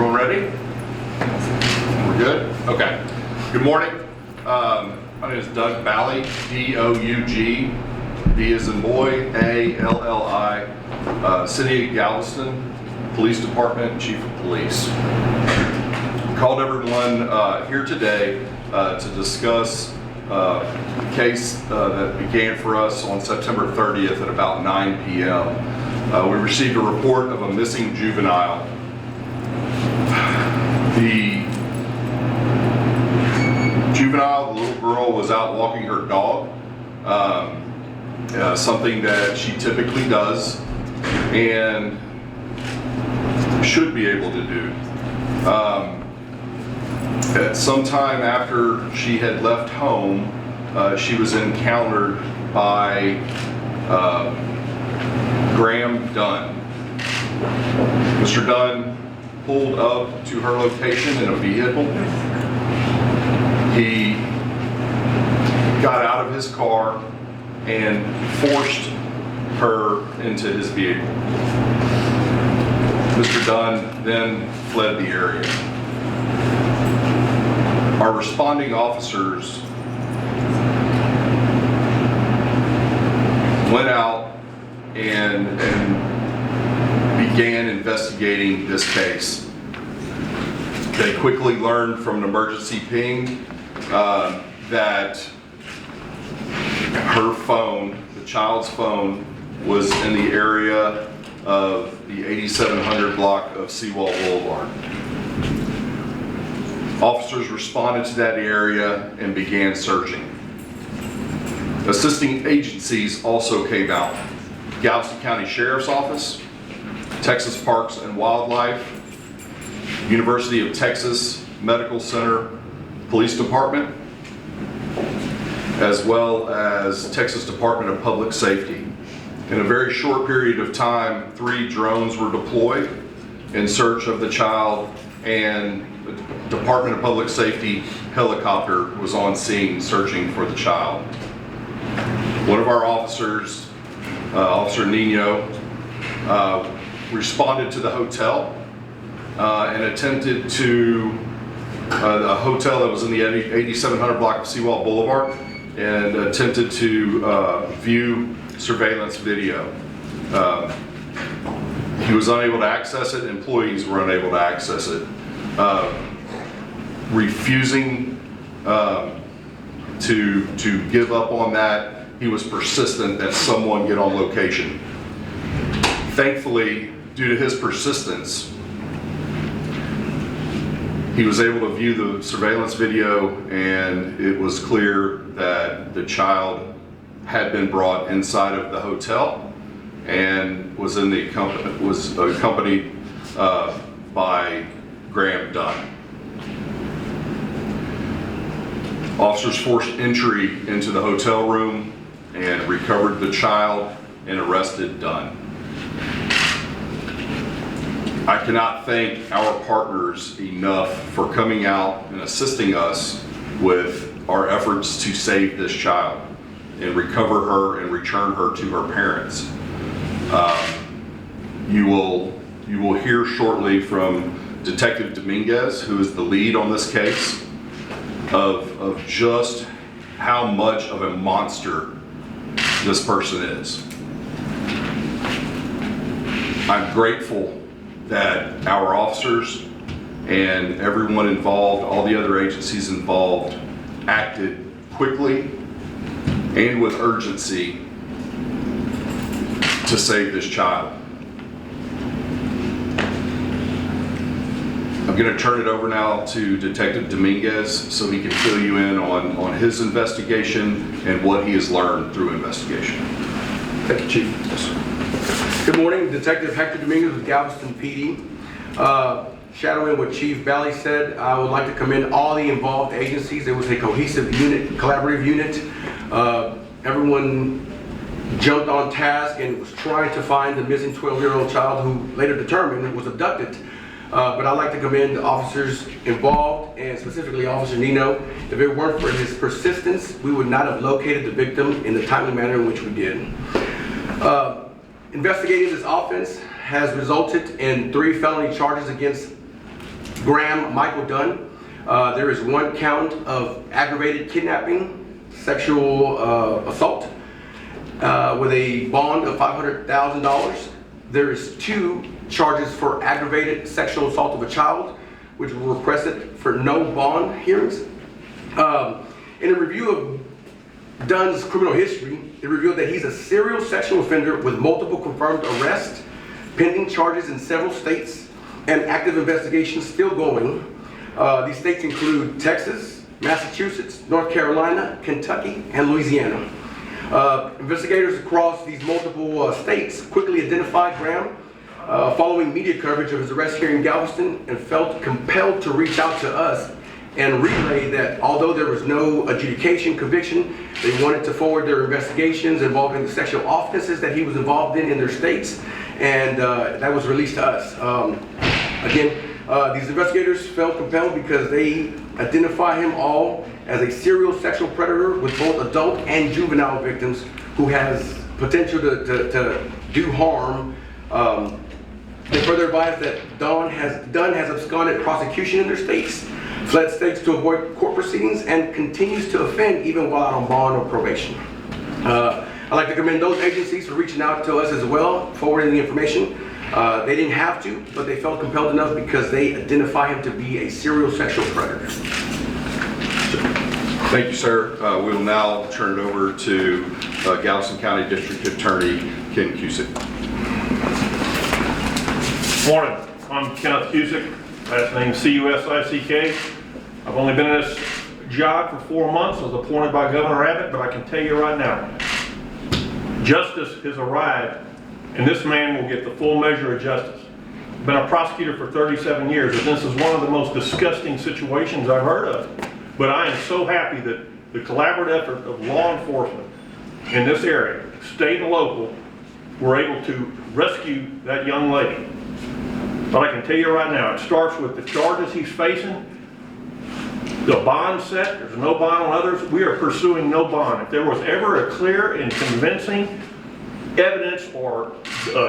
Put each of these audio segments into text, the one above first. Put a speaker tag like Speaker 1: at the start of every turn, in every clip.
Speaker 1: Everyone ready? We're good? Okay. Good morning. My name is Doug Bally, D-O-U-G, B as in boy, A-L-L-I, City of Galveston, Police Department, Chief of Police. Called everyone here today to discuss a case that began for us on September 30th at about 9 p.m. We received a report of a missing juvenile. The juvenile, the little girl, was out walking her dog, something that she typically does and should be able to do. At some time after she had left home, she was encountered by Graham Dunn. Mr. Dunn pulled up to her location in a vehicle. He got out of his car and forced her into his vehicle. Mr. Dunn then fled the area. Our responding officers went out and began investigating this case. They quickly learned from an emergency ping that her phone, the child's phone, was in the area of the 8700 block of Seawall Boulevard. Officers responded to that area and began searching. Assisting agencies also came out. Galveston County Sheriff's Office, Texas Parks and Wildlife, University of Texas Medical Center Police Department, as well as Texas Department of Public Safety. In a very short period of time, 3 drones were deployed in search of the child, and the Department of Public Safety helicopter was on scene searching for the child. One of our officers, Officer Nino, responded to the hotel and attempted to, the hotel that was in the 8700 block of Seawall Boulevard, and attempted to view surveillance video. He was unable to access it, employees were unable to access it. Refusing to give up on that, he was persistent that someone get on location. Thankfully, due to his persistence, he was able to view the surveillance video, and it was clear that the child had been brought inside of the hotel and was accompanied by Graham Dunn. Officers forced entry into the hotel room and recovered the child and arrested Dunn. I cannot thank our partners enough for coming out and assisting us with our efforts to save this child and recover her and return her to her parents. You will hear shortly from Detective Dominguez, who is the lead on this case, of just how much of a monster this person is. I'm grateful that our officers and everyone involved, all the other agencies involved, acted quickly and with urgency to save this child. I'm going to turn it over now to Detective Dominguez so he can fill you in on his investigation and what he has learned through investigation.
Speaker 2: Thank you, Chief. Yes, sir. Good morning, Detective Hector Dominguez with Galveston PD. Shadowing what Chief Bally said, I would like to commend all the involved agencies. It was a cohesive unit, collaborative unit. Everyone jumped on task and was trying to find the missing 12-year-old child who later determined was abducted. But I'd like to commend the officers involved, and specifically Officer Nino. If it weren't for his persistence, we would not have located the victim in the timely manner in which we did. Investigating this offense has resulted in 3 felony charges against Graham Michael Dunn. There is 1 count of aggravated kidnapping, sexual assault, with a bond of $500,000. There is 2 charges for aggravated sexual assault of a child, which were requested for no bond hearings. In a review of Dunn's criminal history, it revealed that he's a serial sexual offender with multiple confirmed arrests, pending charges in several states, and active investigations still going. These states include Texas, Massachusetts, North Carolina, Kentucky, and Louisiana. Investigators across these multiple states quickly identified Graham following media coverage of his arrest here in Galveston, and felt compelled to reach out to us and relay that although there was no adjudication conviction, they wanted to forward their investigations involving the sexual offenses that he was involved in their states, and that was released to us. These investigators felt compelled because they identify him all as a serial sexual predator with both adult and juvenile victims who has potential to do harm. They further advised that Dunn has absconded prosecution in their states, fled states to avoid court proceedings, and continues to offend even while out on bond or probation. I'd like to commend those agencies for reaching out to us as well, forwarding the information. They didn't have to, but they felt compelled enough because they identify him to be a serial sexual predator.
Speaker 1: Thank you, sir. We will now turn it over to Galveston County District Attorney Ken Cusick.
Speaker 3: Morning, I'm Kenneth Cusick, last name C-U-S-I-C-K. I've only been in this job for 4 months. I was appointed by Governor Abbott, but I can tell you right now, justice has arrived, and this man will get the full measure of justice. I've been a prosecutor for 37 years, and this is one of the most disgusting situations I've heard of. But I am so happy that the collaborative effort of law enforcement in this area, state and local, were able to rescue that young lady. But I can tell you right now, it starts with the charges he's facing, the bond set. There's no bond on others. We are pursuing no bond. If there was ever a clear and convincing evidence or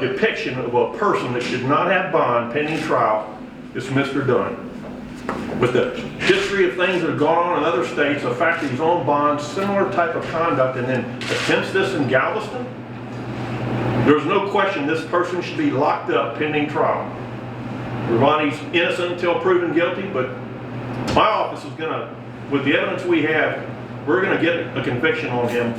Speaker 3: depiction of a person that should not have bond pending trial, it's Mr. Dunn. With the history of things that have gone on in other states, the fact that he's on bond, similar type of conduct, and then attempts this in Galveston, there's no question this person should be locked up pending trial. Ravani's innocent until proven guilty, but my office is gonna, with the evidence we have, we're gonna get a conviction on him,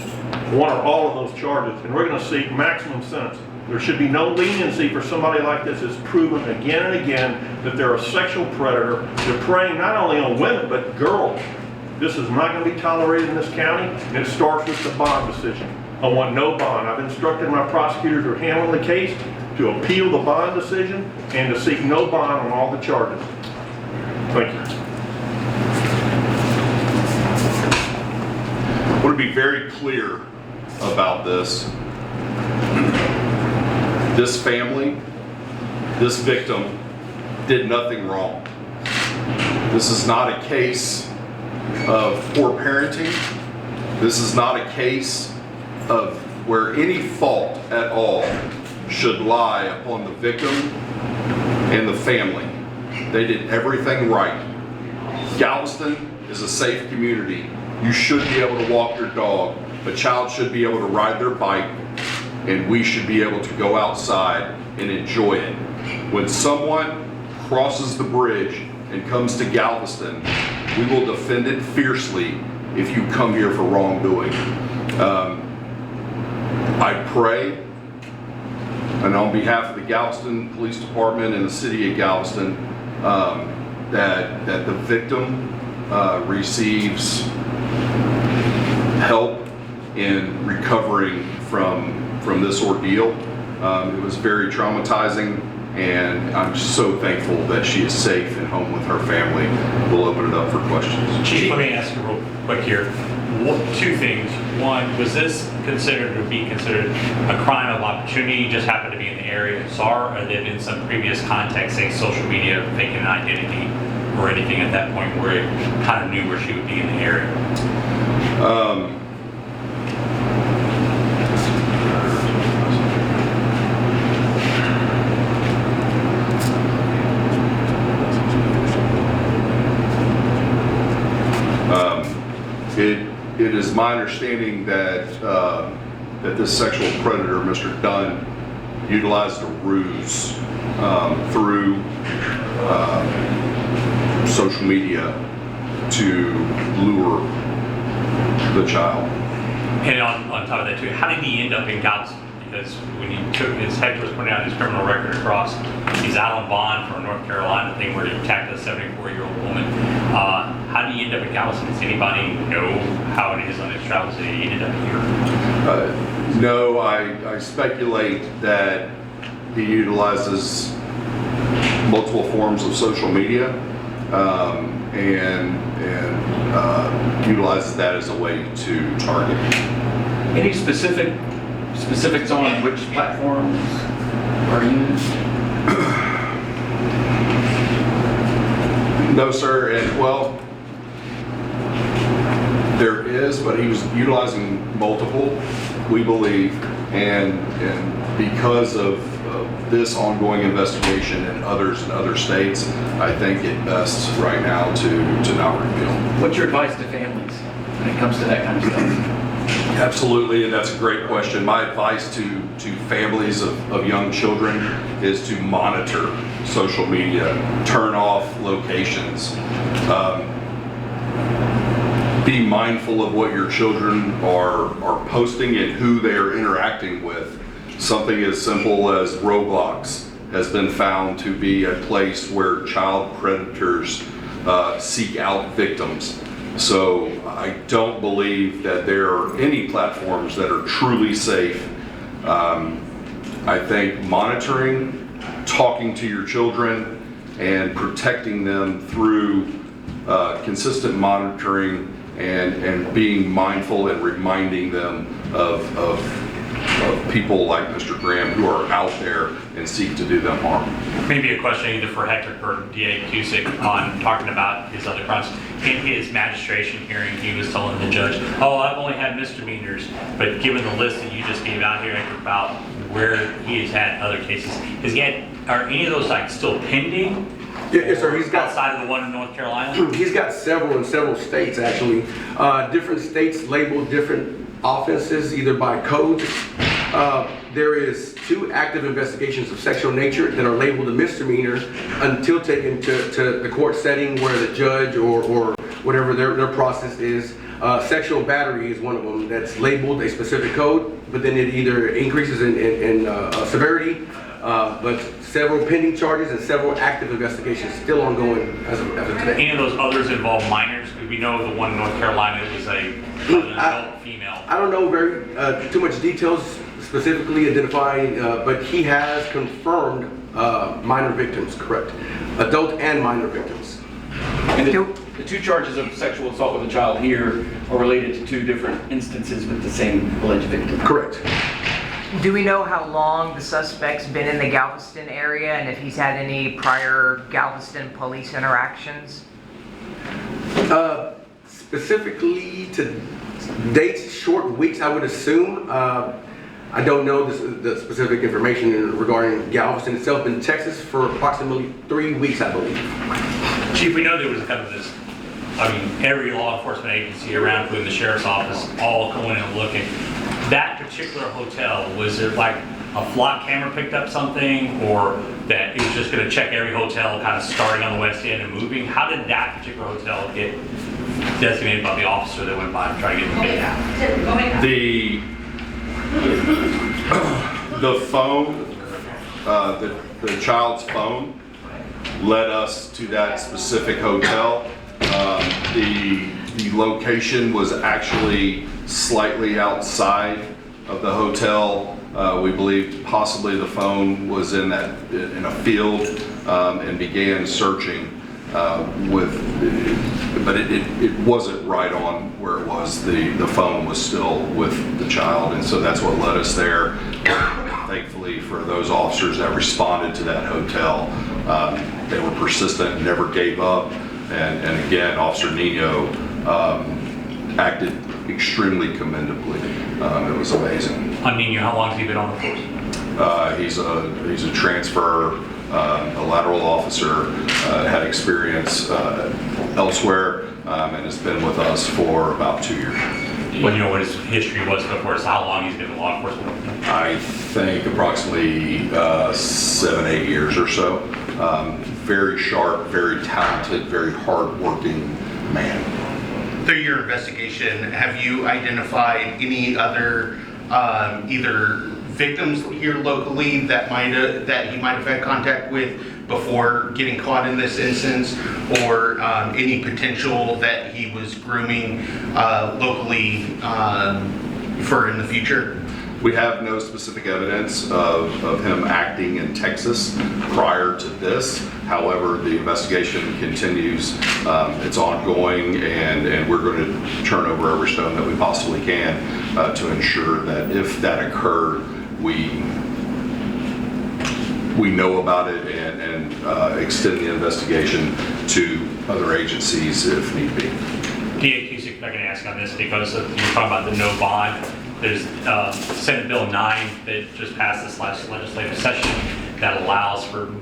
Speaker 3: one or all of those charges, and we're gonna seek maximum sentence. There should be no leniency for somebody like this that's proven again and again that they're a sexual predator. They're preying not only on women, but girls. This is not gonna be tolerated in this county, and it starts with the bond decision. I want no bond. I've instructed my prosecutors who are handling the case to appeal the bond decision and to seek no bond on all the charges. Thank you.
Speaker 1: I want to be very clear about this. This family, this victim, did nothing wrong. This is not a case of poor parenting. This is not a case of where any fault at all should lie upon the victim and the family. They did everything right. Galveston is a safe community. You should be able to walk your dog. A child should be able to ride their bike, and we should be able to go outside and enjoy it. When someone crosses the bridge and comes to Galveston, we will defend it fiercely if you come here for wrongdoing. I pray, and on behalf of the Galveston Police Department and the city of Galveston, that the victim receives help in recovering from this ordeal. It was very traumatizing, and I'm so thankful that she is safe and home with her family. We'll open it up for questions.
Speaker 4: Chief, let me ask you real quick here. Two things. One, was this considered a crime of opportunity? You just happened to be in the area and saw her, or there been some previous context, say social media, faking an identity, or anything at that point where it kind of knew where she would be in the area?
Speaker 1: my understanding that that this sexual predator, Mr. Dunn, utilized a ruse through social media to lure the child.
Speaker 4: And on top of that too, how did he end up in Galveston? Because when he took his head was pointed out his criminal record across, he's out on bond for a North Carolina thing where he attacked a 74-year-old woman. How did he end up in Galveston? Does anybody know how it is on his travels that he ended up here?
Speaker 1: No, I speculate that he utilizes multiple forms of social media and utilizes that as a way to target.
Speaker 5: Any specifics on which platforms are used?
Speaker 1: No, sir. And well, there is, but he was utilizing multiple, we believe, and because of this ongoing investigation and others in other states, I think it best right now to not reveal.
Speaker 5: What's your advice to families when it comes to that kind of stuff?
Speaker 1: Absolutely, and that's a great question. My advice to families of young children is to monitor social media, turn off locations, be mindful of what your children are posting and who they are interacting with. Something as simple as Roblox has been found to be a place where child predators seek out victims. So I don't believe that there are any platforms that are truly safe. I think monitoring, talking to your children, and protecting them through consistent monitoring and being mindful and reminding them of people like Mr. Graham who are out there and seek to do them harm.
Speaker 4: Maybe a question either for Hector or DA Cusick on talking about his other crimes. In his magistration hearing, he was telling the judge, oh, I've only had misdemeanors, but given the list that you just gave out here about where he has had other cases, are any of those like still pending?
Speaker 2: Yes, sir. He's got
Speaker 4: outside of the one in North Carolina?
Speaker 2: He's got several in several states, actually. Different states label different offenses, either by code. There is 2 active investigations of sexual nature that are labeled a misdemeanor until taken to the court setting where the judge or whatever their process is. Sexual battery is one of them that's labeled a specific code, but then it either increases in severity, but several pending charges and several active investigations still ongoing as of today.
Speaker 4: Any of those others involve minors? Because we know the one in North Carolina is an adult female.
Speaker 2: I don't know very too much details specifically identifying, but he has confirmed minor victims, correct? Adult and minor victims.
Speaker 5: And the 2 charges of sexual assault with a child here are related to 2 different instances with the same alleged victim.
Speaker 2: Correct.
Speaker 6: Do we know how long the suspect's been in the Galveston area and if he's had any prior Galveston police interactions?
Speaker 2: Specifically to dates, short weeks, I would assume. I don't know the specific information regarding Galveston itself. In Texas for approximately 3 weeks, I believe.
Speaker 4: Chief, we know there was kind of this, every law enforcement agency around, including the sheriff's office, all going and looking. That particular hotel, was it like a flock camera picked up something, or that it was just going to check every hotel kind of starting on the west end and moving? How did that particular hotel get designated by the officer that went by to try to get the bid out?
Speaker 1: The phone, the child's phone led us to that specific hotel. The location was actually slightly outside of the hotel. We believe possibly the phone was in a field and began searching but it wasn't right on where it was. The phone was still with the child, and so that's what led us there. Thankfully for those officers that responded to that hotel, they were persistent, never gave up, and again, Officer Nino acted extremely commendably. It was amazing.
Speaker 4: On Nino, how long has he been on the force?
Speaker 1: He's a transfer a lateral officer, had experience elsewhere, and has been with us for about 2 years.
Speaker 4: When you know what his history was before, so how long he's been in law enforcement?
Speaker 1: I think approximately 7, 8 years or so. Very sharp, very talented, very hard-working man.
Speaker 7: Through your investigation, have you identified any other either victims here locally that he might have had contact with before getting caught in this instance, or any potential that he was grooming locally for in the future?
Speaker 1: We have no specific evidence of him acting in Texas prior to this. However, the investigation continues. It's ongoing, and we're going to turn over every stone that we possibly can to ensure that if that occurred, we know about it and extend the investigation to other agencies if need be.
Speaker 4: DA Cusick, if I can ask on this, because you're talking about the no bond. There's Senate Bill 9 that just passed this last legislative session that allows for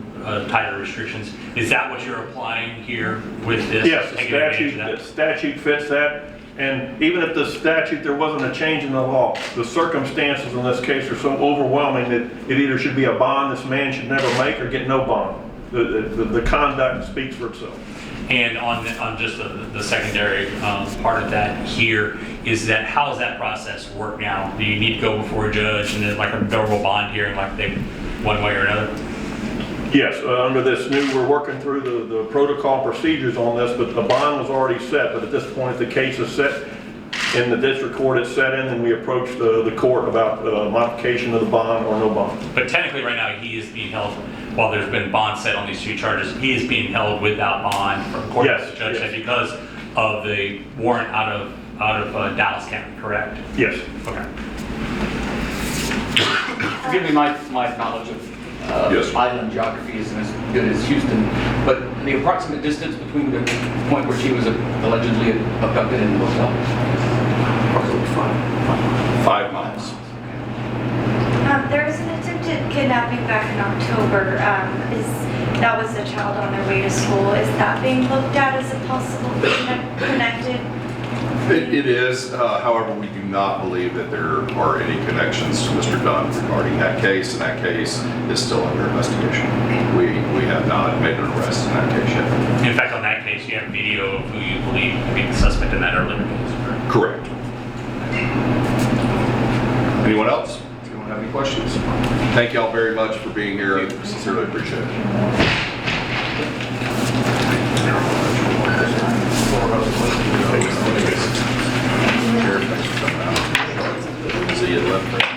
Speaker 4: tighter restrictions. Is that what you're applying here with this?
Speaker 3: Yes,
Speaker 4: Taking advantage of that?
Speaker 3: the statute fits that. And even if the statute, there wasn't a change in the law, the circumstances in this case are so overwhelming that it either should be a bond this man should never make or get no bond. The conduct speaks for itself.
Speaker 4: And on just the secondary part of that here is that how does that process work now? Do you need to go before a judge and then like a durable bond hearing, like they one way or another?
Speaker 3: Yes, under this new, we're working through the protocol procedures on this, but the bond was already set. But at this point, the case is set in the district court, it's set in, and we approach the court about modification of the bond or no bond.
Speaker 4: But technically right now he is being held, while there's been bond set on these 2 charges, he is being held without bond from court.
Speaker 3: Yes,
Speaker 4: The judge
Speaker 3: yes.
Speaker 4: said because of the warrant out of Dallas County, correct?
Speaker 3: Yes.
Speaker 4: Okay.
Speaker 5: Forgive me, my knowledge of
Speaker 1: Yes, sir.
Speaker 5: island geography isn't as good as Houston, but the approximate distance between the point where she was allegedly abducted and the hotel? Approximately
Speaker 1: 5 miles.
Speaker 8: There was an attempted kidnapping back in October. That was a child on their way to school. Is that being looked at as a possible connected?
Speaker 1: It is, however, we do not believe that there are any connections to Mr. Dunn regarding that case, and that case is still under investigation. We have not made an arrest in that case yet.
Speaker 4: In fact, on that case, you have video of who you believe to be the suspect in that earlier case, correct?
Speaker 1: Correct. Anyone else? Anyone have any questions? Thank y'all very much for being here. I sincerely appreciate it. See you at 11:30.